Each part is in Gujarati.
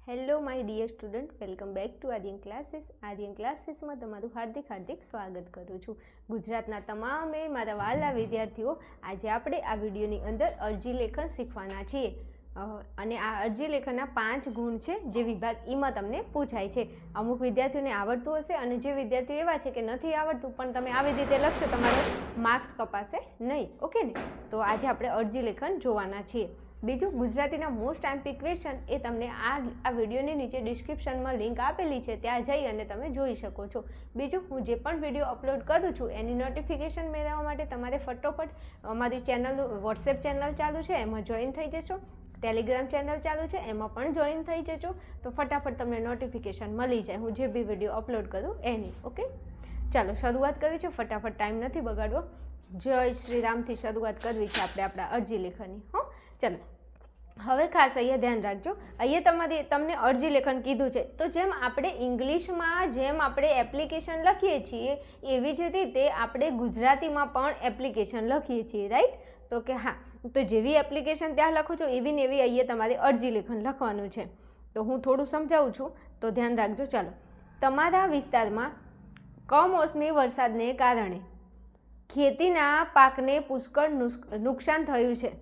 Hello my dear student, welcome back to Aryan classes. Aryan ક્લાસીસમાં તમારું હાર્દિક સ્વાગત કરું છું. ગુજરાતના તમામે મારા વાલા વિદ્યાર્થીઓ, આજે આપણે આ વિડીયોની અંદર અરજી લેખન શીખવાના છીએ. અને આ અરજી લેખનના 5 ગુણ છે જે વિભાગ ઈમાં તમને પૂછાય છે. અમુક વિદ્યાર્થીઓને આવડતું હશે અને જે વિદ્યાર્થીઓ એવા છે કે નથી આવડતું પણ તમે આવી રીતે લખશો તમારો માર્ક્સ કપાશે નહીં. ઓકે ને? તો આજે આપણે અરજી લેખન જોવાના છીએ. બીજું, ગુજરાતીના મોસ્ટ એમ્પી ક્વેશ્ચન એ તમને આ વિડીયોની નીચે ડિસ્ક્રિપ્શનમાં લિંક આપેલી છે, ત્યાં જઈ અને તમે જોઈ શકો છો. બીજું, હું જે પણ વિડીયો અપલોડ કરું છું એની નોટિફિકેશન મેળવવા માટે તમારે ફટોફટ અમારી ચેનલ, વોટ્સએપ ચેનલ ચાલુ છે એમાં જોઈન થઈ જશો, ટેલિગ્રામ ચેનલ ચાલુ છે એમાં પણ જોઈન થઈ જજો, તો ફટાફટ તમને નોટિફિકેશન મળી જાય હું જે બી વિડીયો અપલોડ કરું એની. ઓકે, ચાલો શરૂઆત કરવી છે, ફટાફટ ટાઈમ નથી બગાડવો. જય શ્રી રામથી શરૂઆત કરવી છે આપણે આપણા અરજી લેખનની. હો, ચાલો હવે ખાસ અહીંયા ધ્યાન રાખજો. અહીંયા તમને અરજી લેખન કીધું છે, તો જેમ આપણે ઇંગ્લિશમાં જેમ આપણે એપ્લિકેશન લખીએ છીએ એવી જ રીતે આપણે ગુજરાતીમાં પણ એપ્લિકેશન લખીએ છીએ, રાઈટ? તો કે હા, તો જેવી એપ્લિકેશન ત્યાં લખો છો એવી ને એવી અહીંયા તમારે અરજી લેખન લખવાનું છે. તો હું થોડું સમજાવું છું, તો ધ્યાન રાખજો. ચાલો, તમારા વિસ્તારમાં કમોસમી વરસાદને કારણે ખેતીના પાકને પુષ્કળ નુકસાન થયું છે.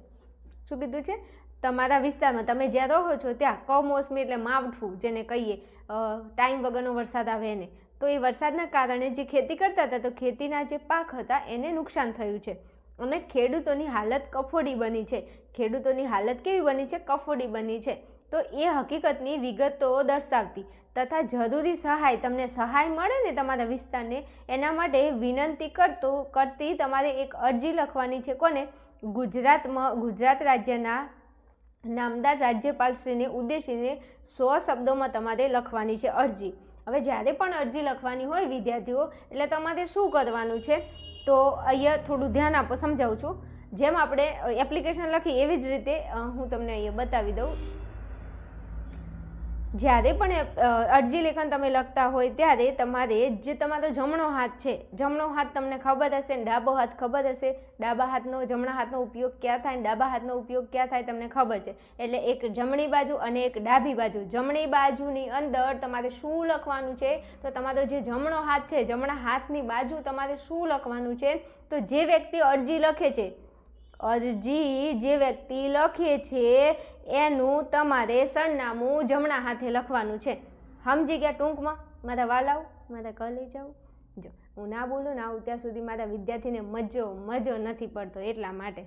શું કીધું છે? તમારા વિસ્તારમાં તમે જ્યાં રહો છો ત્યાં કમોસમી એટલે માવઠું જેને કહીએ, ટાઈમ વગરનો વરસાદ આવે એને, તો એ વરસાદના કારણે જે ખેતી કરતા હતા તો ખેતીના જે પાક હતા એને નુકસાન થયું છે અને ખેડૂતોની હાલત કફોડી બની છે. ખેડૂતોની હાલત કેવી બની છે? કફોડી બની છે. તો એ હકીકતની વિગતો દર્શાવતી તથા જરૂરી સહાય, તમને સહાય મળે ને તમારા વિસ્તારને, એના માટે વિનંતી કરતી તમારે એક અરજી લખવાની છે. કોને? ગુજરાત રાજ્યના નામદાર રાજ્યપાલશ્રીને ઉદ્દેશીને 100 શબ્દોમાં તમારે લખવાની છે અરજી. હવે જ્યારે પણ અરજી લખવાની હોય વિદ્યાર્થીઓ, એટલે તમારે શું કરવાનું છે? તો અહીંયા થોડું ધ્યાન આપો, સમજાવું છું. જેમ આપણે એપ્લિકેશન લખી એવી જ રીતે હું તમને અહીંયા બતાવી દઉં. જ્યારે પણ અરજી લેખન તમે લખતા હોય ત્યારે તમારે જે તમારો જમણો હાથ છે, જમણો હાથ તમને ખબર હશે ને ડાબો હાથ ખબર હશે. જમણા હાથનો ઉપયોગ ક્યાં થાય ને ડાબા હાથનો ઉપયોગ ક્યાં થાય તમને ખબર છે. એટલે એક જમણી બાજુ અને એક ડાબી બાજુ. જમણી બાજુની અંદર તમારે શું લખવાનું છે? તો તમારો જે જમણો હાથ છે, જમણા હાથની બાજુ તમારે શું લખવાનું છે? તો જે વ્યક્તિ અરજી લખે છે, જે વ્યક્તિ લખે છે એનું તમારે સરનામું જમણા હાથે લખવાનું છે. સમજી ગયા ટૂંકમાં મારા વાલાઓ, મારા કલેજાઓ? જો હું ના બોલું ને આવું ત્યાં સુધી મારા વિદ્યાર્થીને મજો નથી પડતો, એટલા માટે.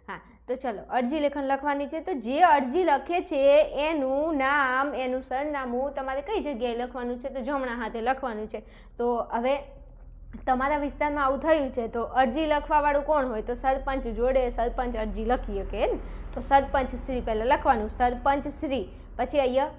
હા, તો ચલો અરજી લેખન લખવાની છે. તો જે અરજી લખે છે એનું નામ, એનું સરનામું તમારે કઈ જગ્યાએ લખવાનું છે? તો જમણા હાથે લખવાનું છે. તો હવે તમારા વિસ્તારમાં આવું થયું છે તો અરજી લખવાવાળું કોણ હોય? તો સરપંચ જોડે સરપંચ અરજી લખી શકે ને, તો સરપંચ શ્રી પહેલાં લખવાનું, સરપંચ શ્રી. પછી અહીંયા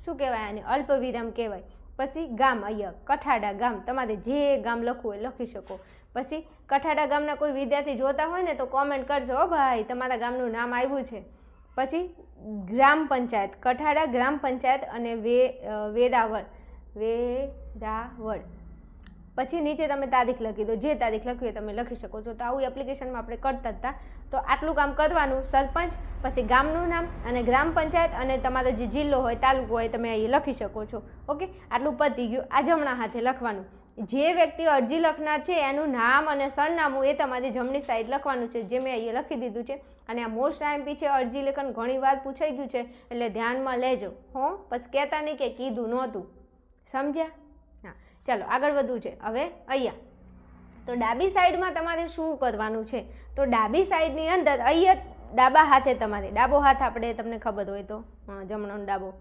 શું કહેવાય? આને અલ્પવિરામ કહેવાય. પછી ગામ, અહીંયા કઠાડા ગામ, તમારે જે ગામ લખવું હોય લખી શકો. પછી કઠાડા ગામના કોઈ વિદ્યાર્થી જોતા હોય ને તો કોમેન્ટ કરજો, હો ભાઈ તમારા ગામનું નામ આવ્યું છે. પછી ગ્રામ પંચાયત, કઠાડા ગ્રામ પંચાયત અને વેરાવળ. પછી નીચે તમે તારીખ લખી દો, જે તારીખ લખવી હોય તમે લખી શકો છો. તો આવું એપ્લિકેશનમાં આપણે કરતા હતા. તો આટલું કામ કરવાનું. સરપંચ, પછી ગામનું નામ અને ગ્રામ પંચાયત અને તમારો જે જિલ્લો હોય, તાલુકો હોય, તમે અહીં લખી શકો છો. ઓકે, આટલું પતી ગયું. આ જમણા હાથે લખવાનું. જે વ્યક્તિ અરજી લખનાર છે એનું નામ અને સરનામું એ તમારી જમણી સાઈડ લખવાનું છે, જે મેં અહીંયા લખી દીધું છે. અને આ મોસ્ટ એમ્પી છે અરજી લેખન, ઘણી વાર પૂછાઈ ગયું છે એટલે ધ્યાનમાં લેજો. પછી કહેતા નહીં કે કીધું નહોતું. સમજ્યા? હા, ચાલો આગળ વધવું છે. હવે અહીંયા તો ડાબી સાઈડમાં તમારે શું કરવાનું છે? તો ડાબી સાઈડની અંદર અહીંયા ડાબા હાથે તમારે, ડાબો હાથ આપણે તમને ખબર હોય તો જમણો ડાબો,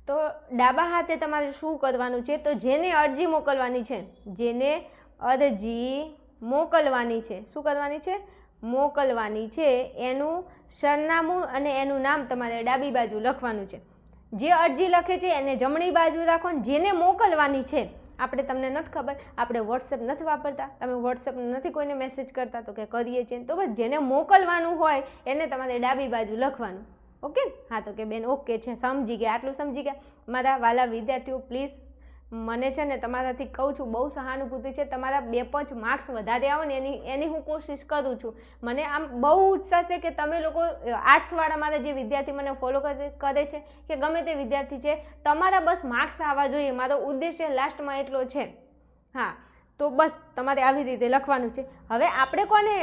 તો ડાબા હાથે તમારે શું કરવાનું છે? તો જેને અરજી મોકલવાની છે, જેને અરજી મોકલવાની છે, શું કરવાની છે? મોકલવાની છે, એનું સરનામું અને એનું નામ તમારે ડાબી બાજુ લખવાનું છે. જે અરજી લખે છે એને જમણી બાજુ રાખો ને જેને મોકલવાની છે, આપણે તમને નથી ખબર, આપણે વોટ્સએપ નથી વાપરતા, તમે વોટ્સએપ નથી કોઈને મેસેજ કરતા, તો કે કરીએ છીએ, તો બસ જેને મોકલવાનું હોય એને તમારે ડાબી બાજુ લખવાનું. ઓકે? હા, તો કે બેન ઓકે છે, સમજી ગયા, આટલું સમજી ગયા મારા વાલા વિદ્યાર્થીઓ? પ્લીઝ મને છે ને તમારાથી કહું છું, બહુ સહાનુભૂતિ છે, તમારા 2-5 માર્ક્સ વધારે આવે ને એની હું કોશિશ કરું છું. મને આમ બહુ ઉત્સાહ છે કે તમે લોકો આર્ટ્સવાળા મારા જે વિદ્યાર્થી મને ફોલો કરે છે કે ગમે તે વિદ્યાર્થી છે, તમારા બસ માર્ક્સ આવવા જોઈએ, મારો ઉદ્દેશ્ય લાસ્ટમાં એટલો છે. હા, તો બસ તમારે આવી રીતે લખવાનું છે. હવે આપણે કોને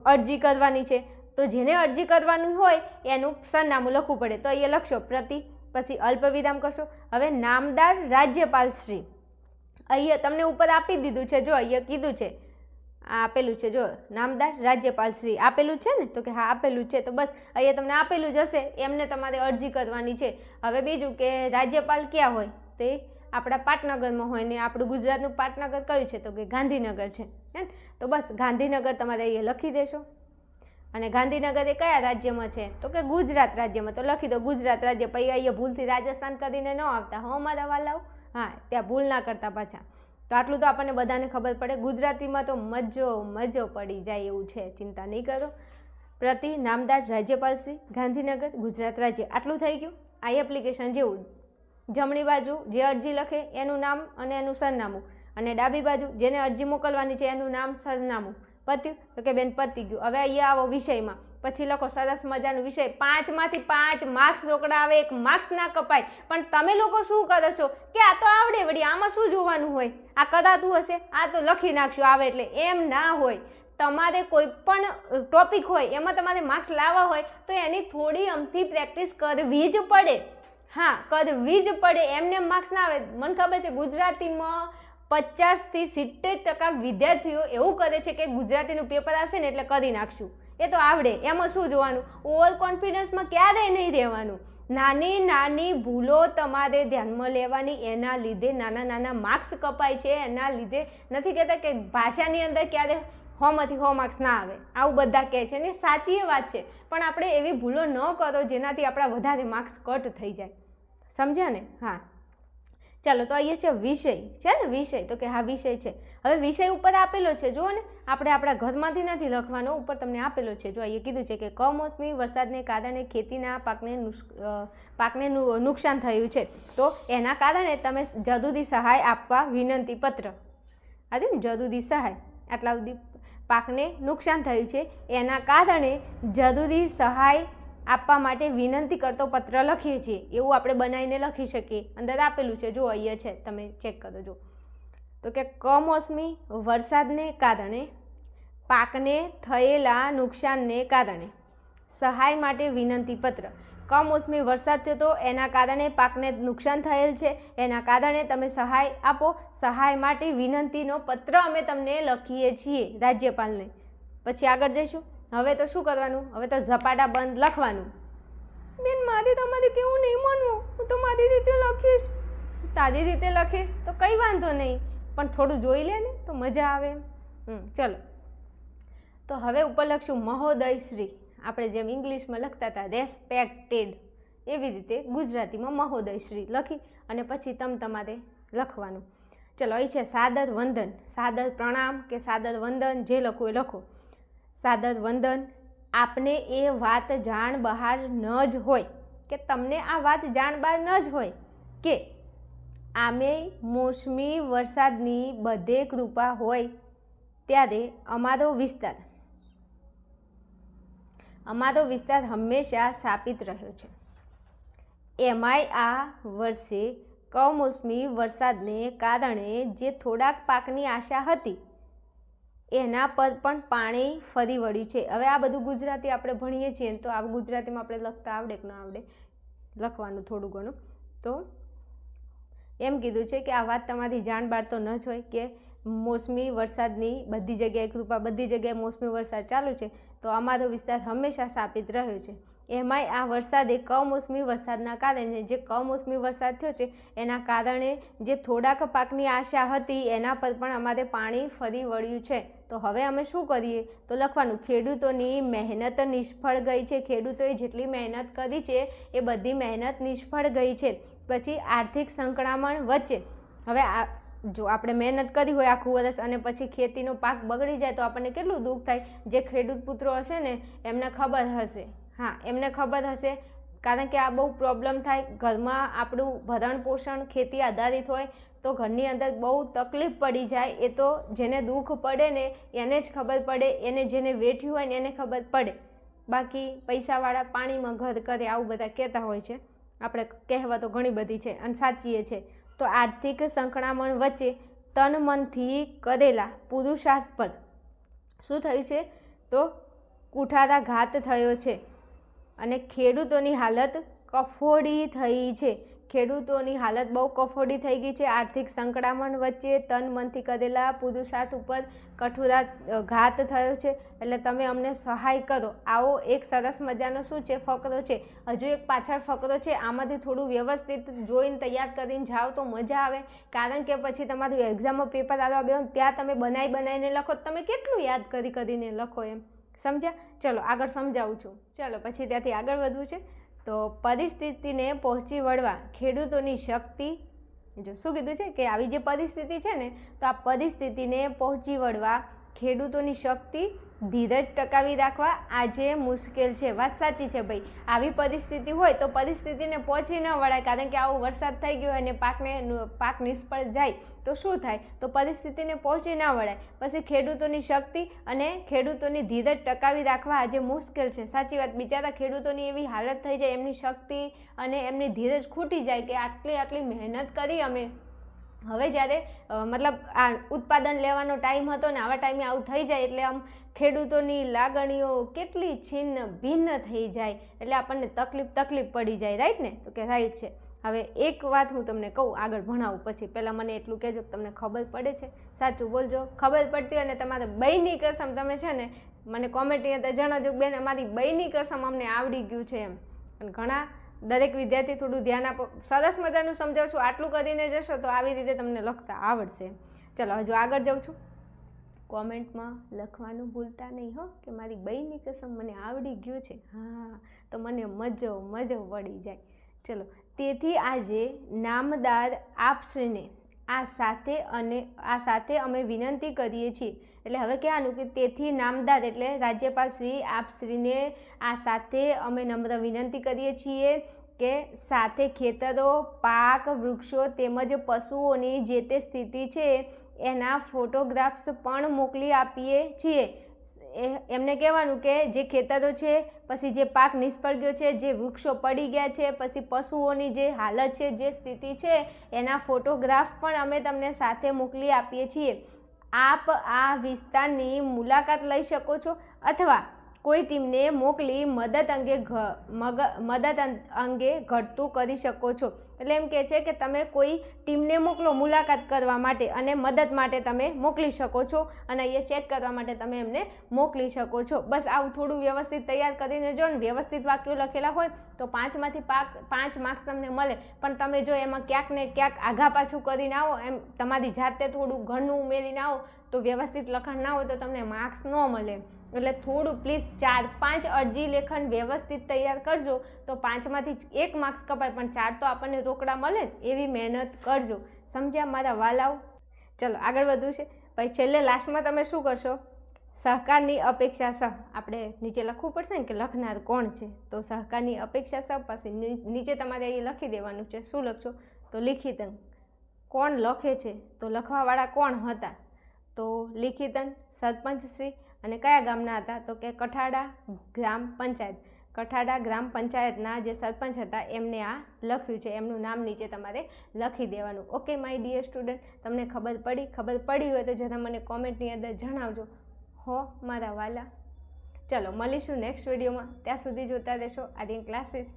અરજી કરવાની છે? તો જેને અરજી કરવાનું હોય એનું સરનામું લખવું પડે. તો અહીંયા લખશો પ્રતિ, પછી અલ્પવિરામ કરશો. હવે નામદાર રાજ્યપાલ શ્રી, અહીંયા તમને ઉપર આપી દીધું છે, જો અહીંયા કીધું છે, આ આપેલું છે, જો નામદાર રાજ્યપાલ શ્રી આપેલું છે ને, તો કે હા આપેલું છે. તો બસ અહીંયા તમને આપેલું જ હશે, એમને તમારે અરજી કરવાની છે. હવે બીજું કે રાજ્યપાલ ક્યાં હોય? તે આપણા પાટનગરમાં હોય ને આપણું ગુજરાતનું પાટનગર કયું છે? તો કે ગાંધીનગર છે, હે. તો બસ ગાંધીનગર તમારે અહીંયા લખી દેશો. અને ગાંધીનગર એ કયા રાજ્યમાં છે? તો કે ગુજરાત રાજ્યમાં. તો લખી દો ગુજરાત રાજ્ય. પછી અહીંયા ભૂલથી રાજસ્થાન કરીને ન આવતા હો મારા વાલાઓ. હા, ત્યાં ભૂલ ના કરતા પાછા. તો આટલું તો આપણને બધાને ખબર પડે. ગુજરાતીમાં તો મજો પડી જાય એવું છે, ચિંતા નહીં કરો. પ્રતિ નામદાર રાજ્યપાલ શ્રી ગાંધીનગર ગુજરાત રાજ્ય. આટલું થઈ ગયું. આ એપ્લિકેશન જેવું. જમણી બાજુ જે અરજી લખે એનું નામ અને એનું સરનામું, અને ડાબી બાજુ જેને અરજી મોકલવાની છે એનું નામ, સરનામું. પત્યું? તો કે બેન પતી ગયું. હવે અહીંયા આવો વિષયમાં, પછી લખો સરસ મજાનો વિષય. 5 માંથી 5 માર્ક્સ રોકડા આવે, 1 માર્ક્સ ના કપાય. પણ તમે લોકો શું કરો છો કે આ તો આવડે વળી, આમાં શું જોવાનું હોય, આ કરાતું હશે, આ તો લખી નાખશું આવે એટલે. એમ ના હોય. તમારે કોઈ પણ ટોપિક હોય એમાં તમારે માર્ક્સ લાવવા હોય તો એની થોડી અમથી પ્રેક્ટિસ કરવી જ પડે. હા, કરવી જ પડે. એમને માર્ક્સ ના આવે. મને ખબર છે ગુજરાતીમાં 50 થી 70% વિદ્યાર્થીઓ એવું કરે છે કે ગુજરાતીનું પેપર આવશે ને એટલે કરી નાખશું, એ તો આવડે, એમાં શું જોવાનું. ઓવર કોન્ફિડન્સમાં ક્યારેય નહીં રહેવાનું. નાની નાની ભૂલો તમારે ધ્યાનમાં લેવાની, એના લીધે નાના માર્ક્સ કપાય છે. એના લીધે નથી કહેતા કે ભાષાની અંદર ક્યારે 100 માંથી 100 માર્ક્સ ના આવે, આવું બધા કહે છે ને સાચી વાત છે. પણ આપણે એવી ભૂલો ન કરો જેનાથી આપણા વધારે માર્ક્સ કટ થઈ જાય. સમજ્યા ને? હા, ચાલો. તો અહીંયા છે વિષય, છે ને વિષય. તો કે હા વિષય છે. હવે વિષય ઉપર આપેલો છે, જુઓ ને, આપણે આપણા ઘરમાંથી નથી લખવાનો, ઉપર તમને આપેલો છે. જો અહીંયા કીધું છે કે કમોસમી વરસાદને કારણે ખેતીના પાકને નુકસાન થયું છે, તો એના કારણે તમે જરૂરી સહાય આપવા વિનંતી પત્ર. આજે જરૂરી સહાય, આટલા સુધી પાકને નુકસાન થયું છે એના કારણે જરૂરી સહાય આપવા માટે વિનંતી કરતો પત્ર લખીએ છીએ, એવું આપણે બનાવીને લખી શકીએ. અંદર આપેલું છે, જો અહીંયા છે, તમે ચેક કરો. જો તો કે કમોસમી વરસાદને કારણે પાકને થયેલા નુકસાનને કારણે સહાય માટે વિનંતી પત્ર. કમોસમી વરસાદ થયો તો એના કારણે પાકને નુકસાન થયેલ છે, એના કારણે તમે સહાય આપો. સહાય માટે વિનંતીનો પત્ર અમે તમને લખીએ છીએ રાજ્યપાલને. પછી આગળ જઈશું. હવે તો શું કરવાનું? હવે તો ઝપાટા બંધ લખવાનું. બેન મારે તમારે કેવું નહીં માનવું, હું તો મારી રીતે લખીશ. તારી રીતે લખીશ તો કંઈ વાંધો નહીં, પણ થોડું જોઈ લે ને તો મજા આવે. ચલો, તો હવે ઉપર લખશું મહોદય શ્રી. આપણે જેમ ઇંગ્લિશમાં લખતા હતા રેસ્પેક્ટેડ, એવી રીતે ગુજરાતીમાં મહોદય શ્રી લખી અને પછી તમારે લખવાનું. ચલો, અહીં છે સાદર વંદન, સાદર પ્રણામ કે સાદર વંદન, જે લખવું એ લખો. સાદર વંદન. આપને એ વાત જાણ બહાર ન જ હોય, કે તમને આ વાત જાણ બહાર ન જ હોય કે આમે મોસમી વરસાદની બધે કૃપા હોય, ત્યારે અમારો વિસ્તાર હંમેશા શાપિત રહ્યો છે. એમાંય આ વર્ષે કમોસમી વરસાદને કારણે જે થોડાક પાકની આશા હતી એના પર પણ પાણી ફરી વળ્યું છે. હવે આ બધું ગુજરાતી આપણે ભણીએ છીએ તો આ ગુજરાતીમાં આપણે લખતા આવડે કે ન આવડે, લખવાનું થોડું ઘણું. તો એમ કીધું છે કે આ વાત તમારી જાણ બહાર તો ન જ હોય કે મોસમી વરસાદની બધી જગ્યાએ કૃપા, બધી જગ્યાએ મોસમી વરસાદ ચાલુ છે, તો અમારો વિસ્તાર હંમેશા શાપિત રહ્યો છે. એમાંય આ વરસાદે કમોસમી વરસાદના કારણે, જે કમોસમી વરસાદ થયો છે એના કારણે જે થોડાક પાકની આશા હતી એના પર પણ અમારે પાણી ફરી વળ્યું છે. તો હવે અમે શું કરીએ? તો લખવાનું ખેડૂતોની મહેનત નિષ્ફળ ગઈ છે. ખેડૂતોએ જેટલી મહેનત કરી છે એ બધી મહેનત નિષ્ફળ ગઈ છે. પછી આર્થિક સંકળામણ વચ્ચે, હવે જો આપણે મહેનત કરી હોય આખું વર્ષ અને પછી ખેતીનો પાક બગડી જાય તો આપણને કેટલું દુઃખ થાય. જે ખેડૂત પુત્રો હશે ને એમને ખબર હશે, હા એમને ખબર હશે કારણ કે આ બહુ પ્રોબ્લેમ થાય. ઘરમાં આપણું ભરણ પોષણ ખેતી આધારિત હોય તો ઘરની અંદર બહુ તકલીફ પડી જાય. એ તો જેને દુઃખ પડે ને એને જ ખબર પડે, એને જેને વેઠ્યું હોય ને એને ખબર પડે. બાકી પૈસાવાળા પાણીમાં ઘર કરે આવું બધા કહેતા હોય છે. આપણે કહેવતો ઘણી બધી છે અને સાચી છે. તો આર્થિક સંકળામણ વચ્ચે તન મનથી કરેલા પુરુષાર્થ પર શું થયું છે? તો કુઠારાઘાત થયો છે અને ખેડૂતોની હાલત કફોડી થઈ છે. ખેડૂતોની હાલત બહુ કફોડી થઈ ગઈ છે. આર્થિક સંકળામણ વચ્ચે તન મનથી કરેલા પુરુષાર્થ ઉપર કઠોરાઘાત થયો છે. એટલે તમે અમને સહાય કરો. આવો એક સરસ મજાનો શું છે? ફકરો છે. હજુ એક પાછળ ફકરો છે. આમાંથી થોડું વ્યવસ્થિત જોઈને તૈયાર કરીને જાઓ તો મજા આવે. કારણ કે પછી તમારું એક્ઝામમાં પેપર આવવા બેહો ત્યાં તમે બનાવીને લખો. તમે કેટલું યાદ કરીને લખો એમ, સમજ્યા? ચલો આગળ સમજાવું છું. ચલો પછી ત્યાંથી આગળ વધવું છે. તો પરિસ્થિતિને પહોંચી વળવા ખેડૂતોની શક્તિ, જો શું કીધું છે કે આવી જે પરિસ્થિતિ છે ને તો આ પરિસ્થિતિને પહોંચી વળવા ખેડૂતોની શક્તિ, ધીરજ ટકાવી રાખવા આજે મુશ્કેલ છે. વાત સાચી છે ભાઈ. આવી પરિસ્થિતિ હોય તો પરિસ્થિતિને પહોંચી ન વળાય. કારણ કે આવો વરસાદ થઈ ગયો અને પાક નિષ્ફળ જાય તો શું થાય? તો પરિસ્થિતિને પહોંચી ના વળાય. પછી ખેડૂતોની શક્તિ અને ખેડૂતોની ધીરજ ટકાવી રાખવા આજે મુશ્કેલ છે. સાચી વાત. બિચારા ખેડૂતોની એવી હાલત થઈ જાય, એમની શક્તિ અને એમની ધીરજ ખૂટી જાય કે આટલી મહેનત કરી અમે, હવે જ્યારે મતલબ આ ઉત્પાદન લેવાનો ટાઈમ હતો ને આવા ટાઈમે આવું થઈ જાય એટલે આમ ખેડૂતોની લાગણીઓ કેટલી છિન્ન ભિન્ન થઈ જાય. એટલે આપણને તકલીફ પડી જાય. રાઈટ ને? તો કે રાઈટ છે. હવે એક વાત હું તમને કહું, આગળ ભણાવું પછી. પહેલાં મને એટલું કહેજો કે તમને ખબર પડે છે. સાચું બોલજો. ખબર પડતી હોય ને તમારે બહેની કસમ તમે છે ને મને કોમેન્ટની અંદર જણાવજો, બેન અમારી બહેની કસમ અમને આવડી ગયું છે એમ. અને ઘણા દરેક વિદ્યાર્થી થોડું ધ્યાન આપો. સરસ મજાનું સમજાવું છું. આટલું કરીને જશો તો આવી રીતે તમને લખતા આવડશે. ચલો હજુ આગળ જાઉં છું. કોમેન્ટમાં લખવાનું ભૂલતા નહીં હો કે મારી બહેની કસમ મને આવડી ગયું છે. હા, તો મને મજો પડી જાય. ચલો, તેથી આજે નામદાર આપશ્રીને આ સાથે અમે વિનંતી કરીએ છીએ. એટલે હવે કહેવાનું કે તેથી નામદાર એટલે રાજ્યપાલ શ્રી આપશ્રીને આ સાથે અમે નમ્ર વિનંતી કરીએ છીએ કે સાથે ખેતરો, પાક, વૃક્ષો તેમજ પશુઓની જે તે સ્થિતિ છે એના ફોટોગ્રાફ્સ પણ મોકલી આપીએ છીએ. એમને કહેવાનું કે જે ખેતરો છે, પછી જે પાક નિષ્ફળ ગયો છે, જે વૃક્ષો પડી ગયા છે, પછી પશુઓની જે હાલત છે, જે સ્થિતિ છે એના ફોટોગ્રાફ પણ અમે તમને સાથે મોકલી આપીએ છીએ. આપ આ વિસ્તારની મુલાકાત લઈ શકો છો અથવા કોઈ ટીમને મોકલી મદદ અંગે ઘટતું કરી શકો છો. એટલે એમ કહે છે કે તમે કોઈ ટીમને મોકલો મુલાકાત કરવા માટે અને મદદ માટે તમે મોકલી શકો છો અને એ ચેક કરવા માટે તમે એમને મોકલી શકો છો. બસ આવું થોડું વ્યવસ્થિત તૈયાર કરીને જો ને વ્યવસ્થિત વાક્યો લખેલા હોય તો 5માંથી 5 માર્ક્સ તમને મળે. પણ તમે જો એમાં ક્યાંક ને ક્યાંક આઘા પાછું કરીને આવો, એમ તમારી જાતે થોડું ઘરનું ઉમેરીને આવો તો વ્યવસ્થિત લખાણ ના હોય તો તમને માર્ક્સ ન મળે. એટલે થોડું પ્લીઝ 4-5 અરજી લેખન વ્યવસ્થિત તૈયાર કરજો તો 5માંથી 1 માર્ક્સ કપાય પણ 4 તો આપણને રોકડા મળે. એવી મહેનત કરજો. સમજ્યા મારા વાલાઓ? ચલો આગળ વધવું છે. પછી છેલ્લે લાસ્ટમાં તમે શું કરશો? સહકારની અપેક્ષા સહ. આપણે નીચે લખવું પડશે ને કે લખનાર કોણ છે. તો સહકારની અપેક્ષા સહ પાસે નીચે તમારે અહીં લખી દેવાનું છે. શું લખશો? તો લિખિતન. કોણ લખે છે? તો લખવાવાળા કોણ હતા? તો લિખિતન સરપંચશ્રી. અને કયા ગામના હતા? તો કે કઠાડા ગ્રામ પંચાયત. કઠાડા ગ્રામ પંચાયતના જે સરપંચ હતા એમને આ લખ્યું છે. એમનું નામ નીચે તમારે લખી દેવાનું. ઓકે માય ડિયર સ્ટુડન્ટ, તમને ખબર પડી હોય તો જરા મને કોમેન્ટની અંદર જણાવજો હો મારા વાલા. ચલો મળીશું નેક્સ્ટ વિડીયોમાં. ત્યાં સુધી જોતા રહેશો આર્યન ક્લાસીસ.